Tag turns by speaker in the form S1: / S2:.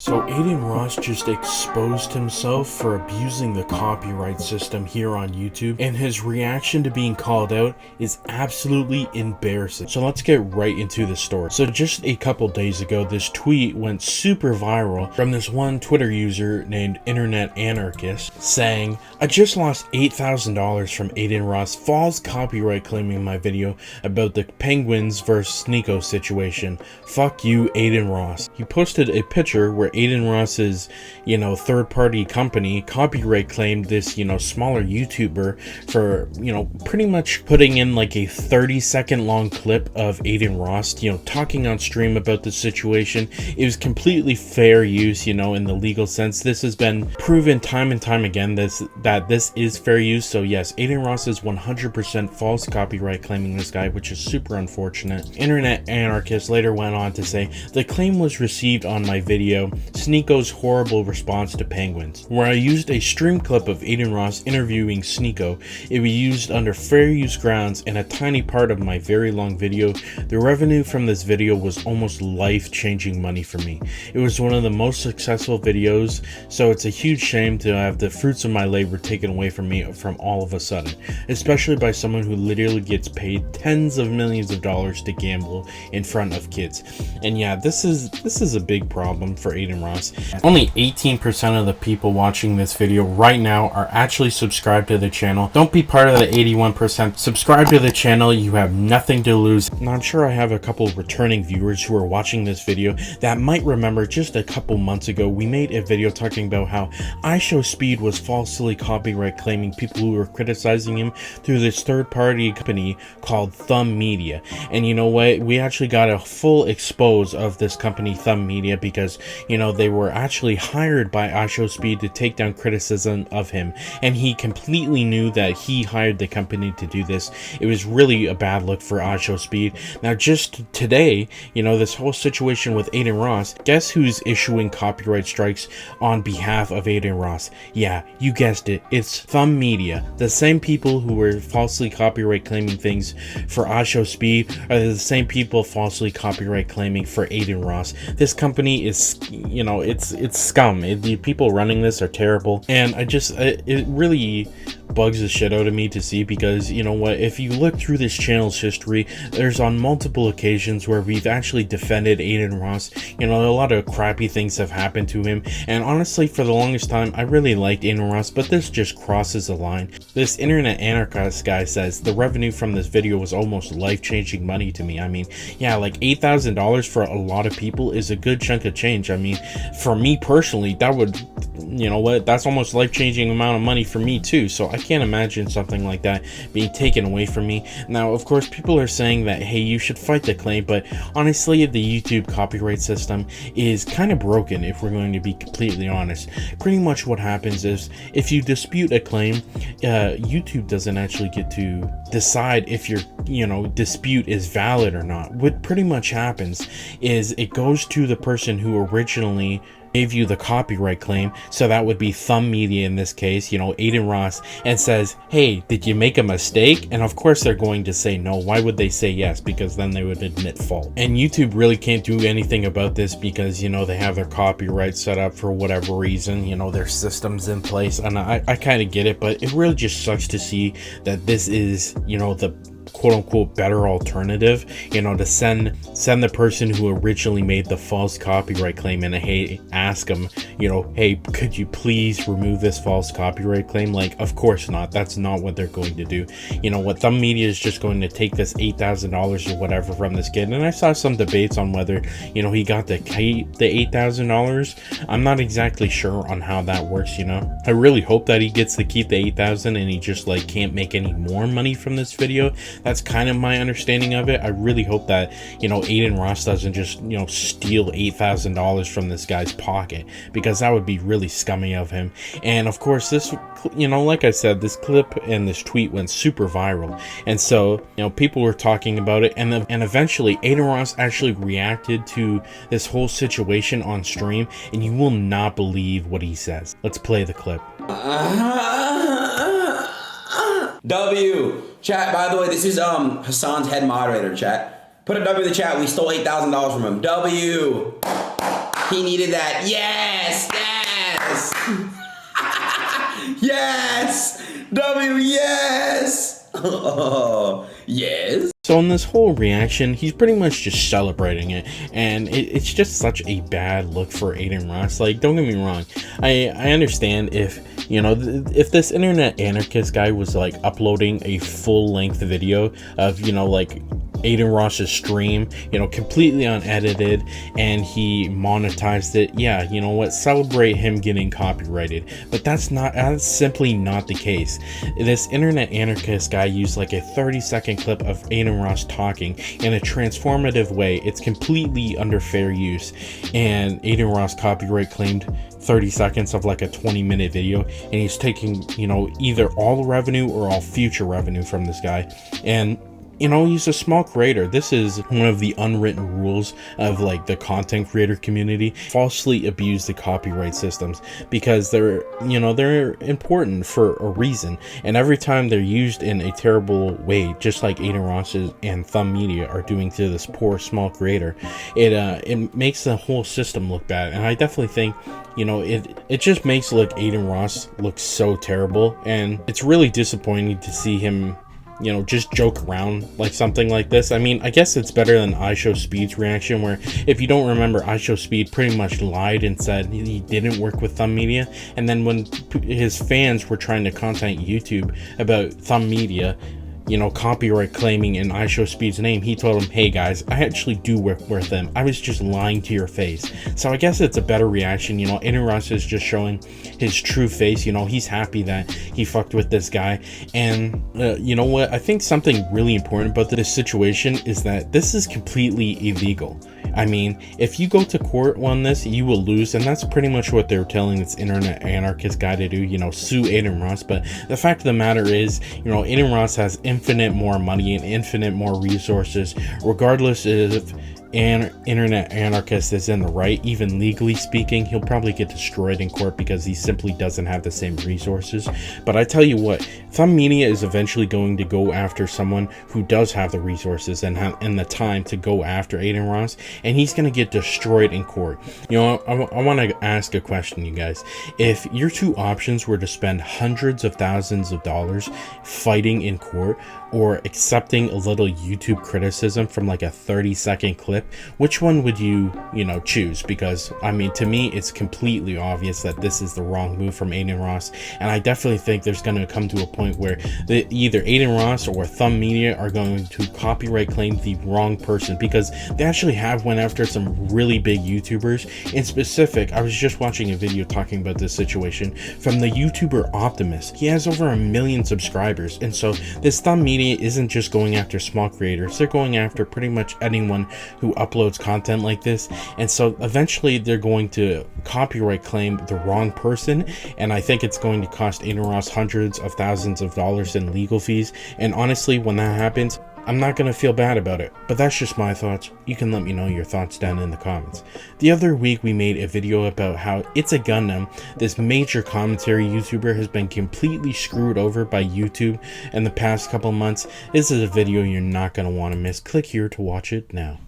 S1: So Adin Ross just exposed himself for abusing the copyright system here on YouTube, and his reaction to being called out is absolutely embarrassing. So let's get right into the story. So just a couple days ago, this tweet went super viral from this one Twitter user named Internet Anarchist saying, "I just lost $8,000 from Adin Ross false copyright claiming my video about the Penguins versus Sneeko situation. Fuck you, Adin Ross." He posted a picture where Adin Ross's, third-party company copyright claimed this, smaller YouTuber for, pretty much putting in like a 30-second long clip of Adin Ross, talking on stream about the situation. It was completely fair use, in the legal sense. This has been proven time and time again that this is fair use. So yes, Adin Ross is 100% false copyright claiming this guy, which is super unfortunate. Internet Anarchist later went on to say, "The claim was received on my video, Sneeko's horrible response to Penguins, where I used a stream clip of Adin Ross interviewing Sneeko. It was used under fair use grounds and a tiny part of my very long video. The revenue from this video was almost life-changing money for me. It was one of the most successful videos, so it's a huge shame to have the fruits of my labor taken away from me from all of a sudden, especially by someone who literally gets paid tens of millions of dollars to gamble in front of kids." And yeah, this is a big problem for Adin Ross. Only 18% of the people watching this video right now are actually subscribed to the channel. Don't be part of the 81%. Subscribe to the channel. You have nothing to lose. Now, I'm sure I have a couple returning viewers who are watching this video that might remember just a couple months ago we made a video talking about how iShowSpeed was falsely copyright claiming people who were criticizing him through this third-party company called Thumb Media. And you know what? We actually got a full expose of this company, Thumb Media, because they were actually hired by iShowSpeed to take down criticism of him, and he completely knew that he hired the company to do this. It was really a bad look for iShowSpeed. Now, just today, this whole situation with Adin Ross, guess who's issuing copyright strikes on behalf of Adin Ross? Yeah, you guessed it, it's Thumb Media. The same people who were falsely copyright claiming things for iShowSpeed are the same people falsely copyright claiming for Adin Ross. This company is, it's scum. The people running this are terrible, and it really bugs the shit out of me to see, because if you look through this channel's history, there's on multiple occasions where we've actually defended Adin Ross. A lot of crappy things have happened to him, and honestly, for the longest time, I really liked Adin Ross, but this just crosses the line. This Internet Anarchist guy says the revenue from this video was almost life-changing money to me. I mean, yeah, like $8,000 for a lot of people is a good chunk of change. I mean, for me personally, that would, that's almost life-changing amount of money for me too. So I can't imagine something like that being taken away from me. Now, of course, people are saying that, hey, you should fight the claim, but honestly, the YouTube copyright system is kind of broken, if we're going to be completely honest. Pretty much what happens is, if you dispute a claim, YouTube doesn't actually get to decide if your dispute is valid or not. What pretty much happens is it goes to the person who originally gave you the copyright claim, so that would be Thumb Media in this case, Adin Ross, and says, "Hey, did you make a mistake?" And of course they're going to say no. Why would they say yes? Because then they would admit fault. And YouTube really can't do anything about this because they have their copyright set up for whatever reason, their systems in place, and I kind of get it, but it really just sucks to see that this is the quote-unquote better alternative, to send the person who originally made the false copyright claim and ask them, hey, could you please remove this false copyright claim? Like, of course not. That's not what they're going to do. What Thumb Media is just going to take this $8,000 or whatever from this kid, and I saw some debates on whether he got the $8,000. I'm not exactly sure on how that works. I really hope that he gets to keep the $8,000 and he just can't make any more money from this video. That's kind of my understanding of it. I really hope that, Adin Ross doesn't just, steal $8,000 from this guy's pocket, because that would be really scummy of him. And of course, this, like I said, this clip and this tweet went super viral. And so, people were talking about it, and eventually Adin Ross actually reacted to this whole situation on stream, and you will not believe what he says. Let's play the clip.
S2: W. Chat, by the way, this is Hassan's head moderator, chat. Put a W in the chat. We stole $8,000 from him. W. He needed that. Yes, yes. Yes. W, yes. Oh, yes.
S1: So in this whole reaction, he's pretty much just celebrating it, and it's just such a bad look for Adin Ross. Like, don't get me wrong, I understand if, you know, if this internet anarchist guy was like uploading a full-length video of, you know, like Adin Ross's stream, you know, completely unedited, and he monetized it, yeah, you know what, celebrate him getting copyrighted. But that's simply not the case. This internet anarchist guy used like a 30-second clip of Adin Ross talking in a transformative way. It's completely under fair use, and Adin Ross copyright claimed 30 seconds of like a 20-minute video, and he's taking, you know, either all the revenue or all future revenue from this guy. And you know, he's a small creator. This is one of the unwritten rules of like the content creator community. Falsely abuse the copyright systems because they're, you know, they're important for a reason. And every time they're used in a terrible way, just like Adin Ross and Thumb Media are doing to this poor small creator, it makes the whole system look bad. And I definitely think, you know, it just makes like Adin Ross look so terrible, and it's really disappointing to see him, you know, just joke around like something like this. I mean, I guess it's better than IShowSpeed's reaction, where, if you don't remember, IShowSpeed pretty much lied and said he didn't work with Thumb Media, and then when his fans were trying to contact YouTube about Thumb Media, you know, copyright claiming in IShowSpeed's name, he told them, hey guys, I actually do work with them. I was just lying to your face. So I guess it's a better reaction. You know, Adin Ross is just showing his true face. You know, he's happy that he fucked with this guy. And you know what? I think something really important about this situation is that this is completely illegal. I mean, if you go to court on this, you will lose, and that's pretty much what they're telling this internet anarchist guy to do, you know, sue Adin Ross. But the fact of the matter is, you know, Adin Ross has infinite more money and infinite more resources, regardless if internet anarchist is in the right. Even legally speaking, he'll probably get destroyed in court because he simply doesn't have the same resources. But I tell you what, Thumb Media is eventually going to go after someone who does have the resources and the time to go after Adin Ross, and he's going to get destroyed in court. You know, I want to ask a question, you guys. If your two options were to spend hundreds of thousands of dollars fighting in court, or accepting a little YouTube criticism from like a 30-second clip, which one would you know, choose? Because I mean, to me, it's completely obvious that this is the wrong move from Adin Ross, and I definitely think there's going to come to a point where either Adin Ross or Thumb Media are going to copyright claim the wrong person, because they actually have went after some really big YouTubers. In specific, I was just watching a video talking about this situation from the YouTuber Optimus. He has over 1 million subscribers, and so this Thumb Media isn't just going after small creators, they're going after pretty much anyone who uploads content like this. And so eventually they're going to copyright claim the wrong person, and I think it's going to cost Adin Ross hundreds of thousands of dollars in legal fees. And honestly, when that happens, I'm not going to feel bad about it. But that's just my thoughts. You can let me know your thoughts down in the comments. The other week we made a video about how It's a Gundam, this major commentary YouTuber, has been completely screwed over by YouTube in the past couple months. This is a video you're not going to want to miss. Click here to watch it now.